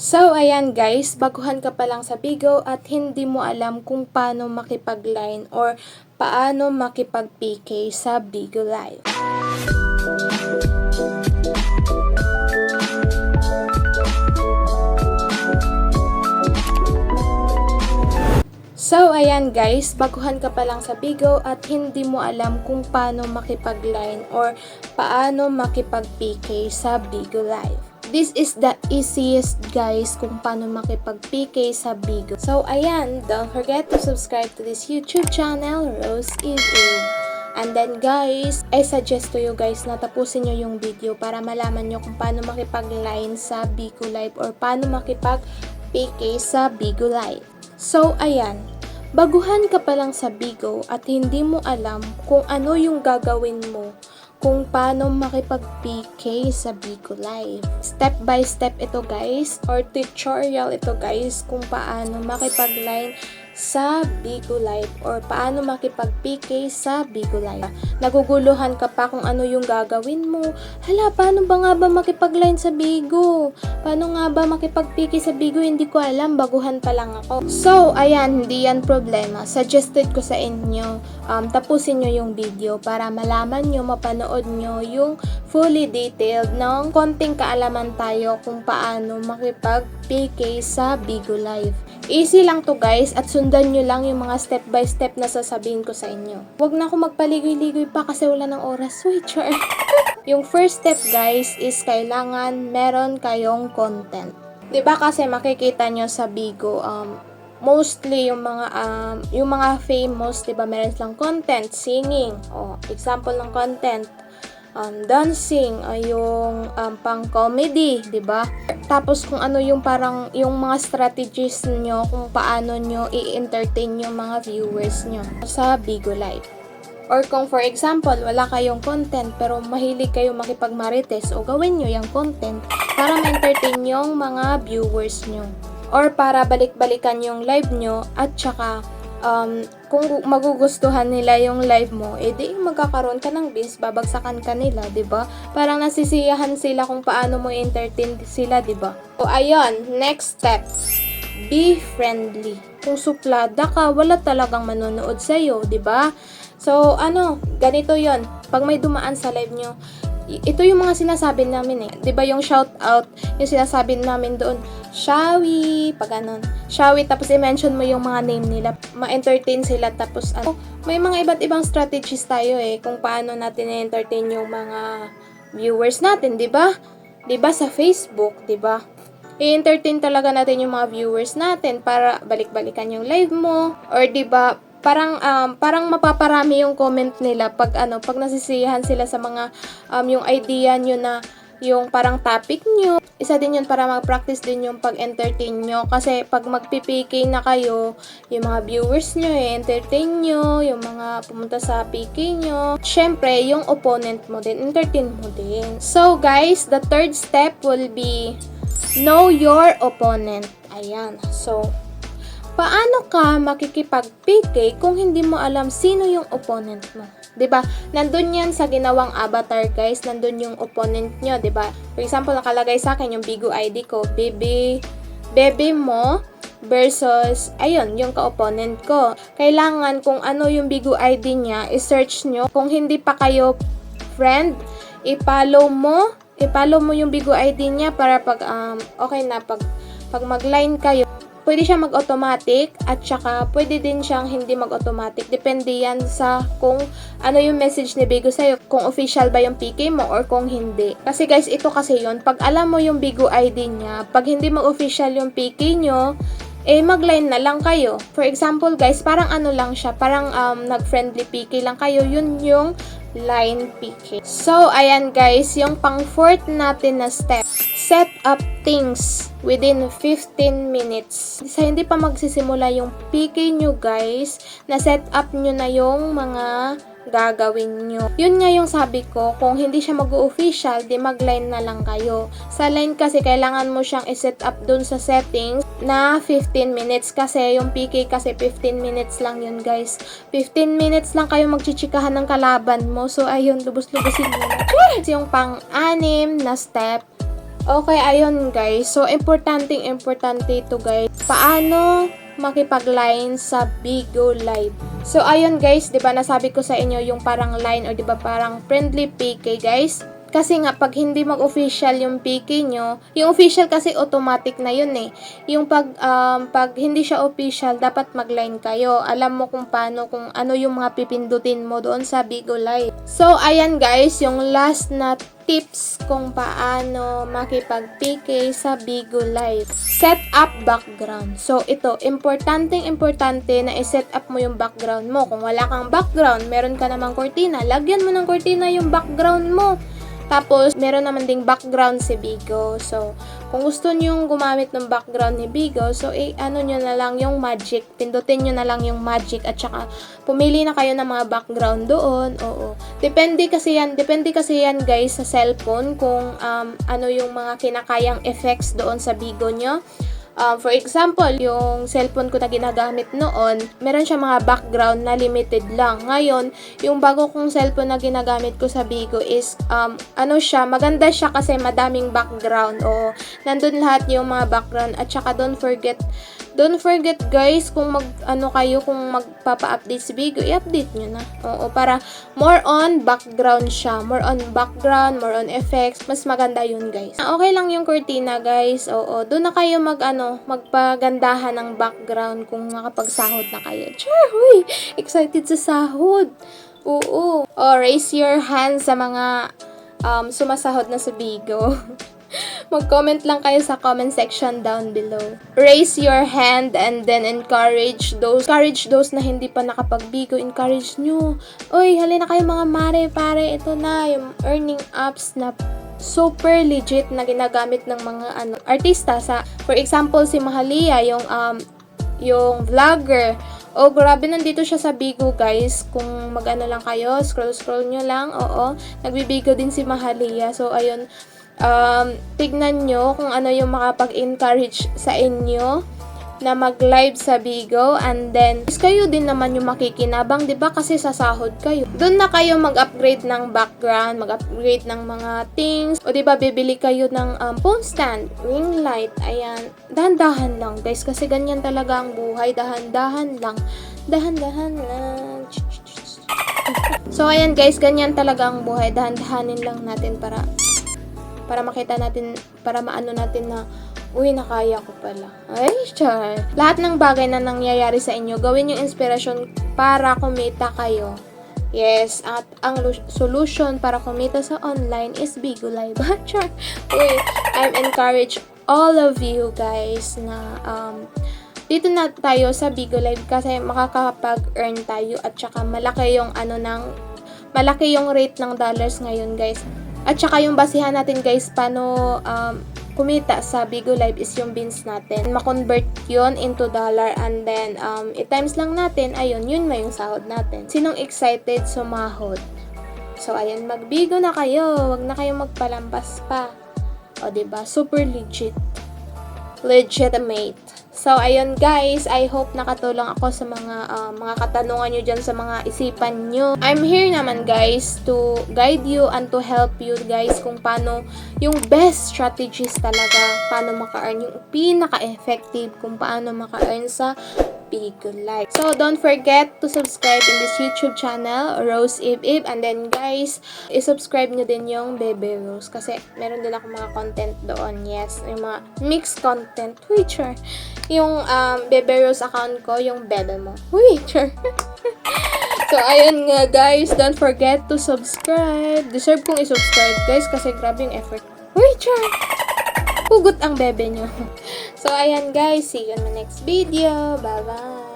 So, ayan guys, baguhan ka pa lang sa Bigo at hindi mo alam kung paano makipag-line or paano makipag-PK sa Bigo Live. So, ayan guys, baguhan ka pa lang sa Bigo at hindi mo alam kung paano makipag-line or paano makipag-PK sa Bigo Live. This is the easiest guys kung paano makipag-PK sa Bigo. So, ayan, don't forget to subscribe to this YouTube channel, Rose Eve. And then guys, I suggest to you guys na tapusin nyo yung video para malaman nyo kung paano makipag-line sa Bigo Live or paano makipag-PK sa Bigo Live. So, ayan, baguhan ka pa lang sa Bigo at hindi mo alam kung ano yung gagawin mo kung paano makipag-PK sa Bigo Live. Step by step ito guys, or tutorial ito guys, kung paano makipag-line sa Bigo Live or paano makipag-PK sa Bigo Live. Naguguluhan ka pa kung ano yung gagawin mo. Hala, paano ba nga ba makipag-line sa Bigo? Paano nga ba makipag-PK sa Bigo? Hindi ko alam, baguhan pa lang ako. So, ayan, hindi yan problema. Suggested ko sa inyo, tapusin nyo yung video para malaman nyo, mapanood nyo yung fully detailed ng konting kaalaman tayo kung paano makipag-PK sa Bigo Live. Easy lang to guys at sundan nyo lang yung mga step by step na sasabihin ko sa inyo. Huwag na ako magpaligoy-ligoy pa kasi wala ng oras. Wait, sure. Yung first step guys is kailangan meron kayong content. 'Di ba kasi makikita nyo sa Bigo, mostly yung mga famous, 'di ba, meron silang content, singing. Example ng content, dancing, yung pang comedy, 'di ba? Tapos kung ano yung parang yung mga strategies nyo kung paano nyo i-entertain yung mga viewers nyo sa Bigo Live. Or kung for example, wala kayong content pero mahilig kayo makipag-marites, o gawin nyo yung content para ma-entertain yung mga viewers nyo. Or para balik-balikan yung live nyo at saka kung magugustuhan nila yung live mo, edi magkakaroon ka ng views, babagsakan ka nila, 'di ba? Parang nasisiyahan sila kung paano mo entertain sila, 'di ba? So ayun, next step. Be friendly. Kung suplada ka, wala talagang manonood sa iyo, 'di ba? So ganito 'yon. Pag may dumaan sa live nyo, ito yung mga sinasabi namin 'di ba, yung shout out, yung sinasabi namin doon, Shawi, pag Shawi, tapos i-mention mo yung mga name nila, ma-entertain sila, tapos may mga iba't ibang strategies tayo kung paano natin i-entertain yung mga viewers natin, 'di ba? 'Di ba sa Facebook, 'di ba? I-entertain talaga natin yung mga viewers natin para balik-balikan yung live mo, or 'di ba? Parang mapaparami yung comment nila pag nasisiyahan sila sa mga yung idea nyo na yung parang topic nyo. Isa din yun para mag-practice din yung pag-entertain nyo. Kasi pag mag-PK na kayo, yung mga viewers nyo, entertain nyo, yung mga pumunta sa PK nyo. Syempre, yung opponent mo din, entertain mo din. So guys, the third step will be know your opponent. Ayan. So, paano ka makikipag-PK kung hindi mo alam sino yung opponent mo? 'Di ba? Nandun yan sa ginawang avatar, guys. Nandun yung opponent nyo, 'di ba? For example, nakalagay sa akin yung Bigo ID ko, Bebe mo versus ayun, yung ka-opponent ko. Kailangan kung ano yung Bigo ID niya, i-search nyo. Kung hindi pa kayo friend, i-follow mo yung Bigo ID niya para pag pag mag-line kayo, pwede siya mag-automatic at saka pwede din siyang hindi mag-automatic. Depende yan sa kung ano yung message ni Bigo sa'yo, kung official ba yung PK mo or kung hindi. Kasi guys, ito kasi yun, pag alam mo yung Bigo ID niya, pag hindi mag-official yung PK nyo, mag-line na lang kayo. For example guys, parang lang siya, parang nag-friendly PK lang kayo, yun yung line PK. So, ayan guys, yung pang fourth natin na step, set up things within 15 minutes. Sa hindi pa magsisimula yung PK nyo guys, na set up nyo na yung mga gagawin nyo. Yun nga yung sabi ko, kung hindi siya mag-official, di mag-line na lang kayo. Sa line kasi, kailangan mo siyang i-set up dun sa settings na 15 minutes kasi yung PK kasi 15 minutes lang yun guys. 15 minutes lang kayo magchichikahan ng kalaban mo. So ayun, lubos-lubosin mo na. Yung pang-anim na step, Okay, ayun guys. So, importante ito guys. Paano makipag-line sa Bigo Live? So, ayun guys, 'di ba nasabi ko sa inyo yung parang line or 'di ba parang friendly PK guys? Kasi nga, pag hindi mag-official yung PK nyo, yung official kasi automatic na yun eh. Yung pag hindi siya official, dapat mag-line kayo. Alam mo kung paano, kung ano yung mga pipindutin mo doon sa Bigo Live. So, ayan guys, yung last na tips kung paano makipag-PK sa Bigo Live. Set up background. So, ito, importante na i-set up mo yung background mo. Kung wala kang background, meron ka namang cortina, lagyan mo ng cortina yung background mo. Tapos, meron naman ding background si Bigo. So, kung gusto nyo gumamit ng background ni Bigo, so, ano nyo na lang yung magic. Pindutin nyo na lang yung magic at saka pumili na kayo ng mga background doon. Oo. Depende kasi yan guys sa cellphone kung ano yung mga kinakayang effects doon sa Bigo nyo. For example, yung cellphone ko na ginagamit noon, meron siya mga background na limited lang. Ngayon, yung bago kong cellphone na ginagamit ko sa Bigo is, maganda siya kasi madaming background. O, nandun lahat yung mga background. At saka don't forget guys, kung kung magpapa-update si Bigo, i-update nyo na. Oo, para more on background siya. More on background, more on effects. Mas maganda yun guys. Okay lang yung cortina guys. Oo, doon na kayo magpagandahan ng background kung makapagsahod na kayo. Char, huy! Excited sa sahod. Oo. O, raise your hand sa mga sumasahod na sa Bigo. Mag-comment lang kayo sa comment section down below. Raise your hand and then encourage those na hindi pa nakapag-Bigo. Encourage nyo. Uy, halina kayo mga mare, pare. Ito na, yung earning apps na super legit na ginagamit ng mga artista. For example, si Mahalia, yung vlogger. Oh, grabe, nandito siya sa Bigo, guys. Kung lang kayo, scroll nyo lang. Oo, nagbibigo din si Mahalia. So, ayun, tignan nyo kung ano yung makapag-encourage sa inyo na mag-live sa Bigo, and then kayo din naman yung makikinabang, 'di ba? Kasi sasahod kayo. Doon na kayo mag-upgrade ng background, mag-upgrade ng mga things. O 'di ba, bibili kayo ng phone stand, ring light. Ayan, dahan-dahan lang, guys, kasi ganyan talaga ang buhay, dahan-dahan lang. Dahan-dahan lang. So ayan guys, ganyan talaga ang buhay. Dahan-dahanin lang natin para makita natin, para maano natin na, uy, nakaya ko pala. Ay, char. Lahat ng bagay na nangyayari sa inyo, gawin yung inspirasyon para kumita kayo. Yes, at ang solution para kumita sa online is Bigo Live. Char. Uy, I'm encourage all of you guys na dito na tayo sa Bigo Live kasi makakapag-earn tayo at saka malaki yung rate ng dollars ngayon guys. At saka yung basihan natin guys, paano kumita sa Bigo Live is yung bins natin. Ma-convert yun into dollar and then i-times lang natin, ayun, yun na yung sahod natin. Sinong excited sumahod? So, ayan, mag-Bigo na kayo. Wag na kayong magpalampas pa. O, diba? Super legit. Legitimate. So, ayun guys, I hope nakatulong ako sa mga katanungan nyo dyan, sa mga isipan nyo. I'm here naman guys to guide you and to help you guys kung paano yung best strategies talaga, paano maka-earn yung pinaka-effective, kung paano maka-earn sa Bigo Live. So, don't forget to subscribe in this YouTube channel, Rose Ib. And then, guys, i-subscribe nyo din yung Bebe Rose. Kasi, meron din ako mga content doon. Yes, yung mga mixed content. Sure. Yung Bebe Rose account ko, yung Bebe mo. Sure. So, ayun nga, guys. Don't forget to subscribe. Deserve kong i-subscribe, guys, kasi grabe yung effort. Sure. Hugot ang bebe nyo. So, ayan guys. See you in the next video. Bye-bye.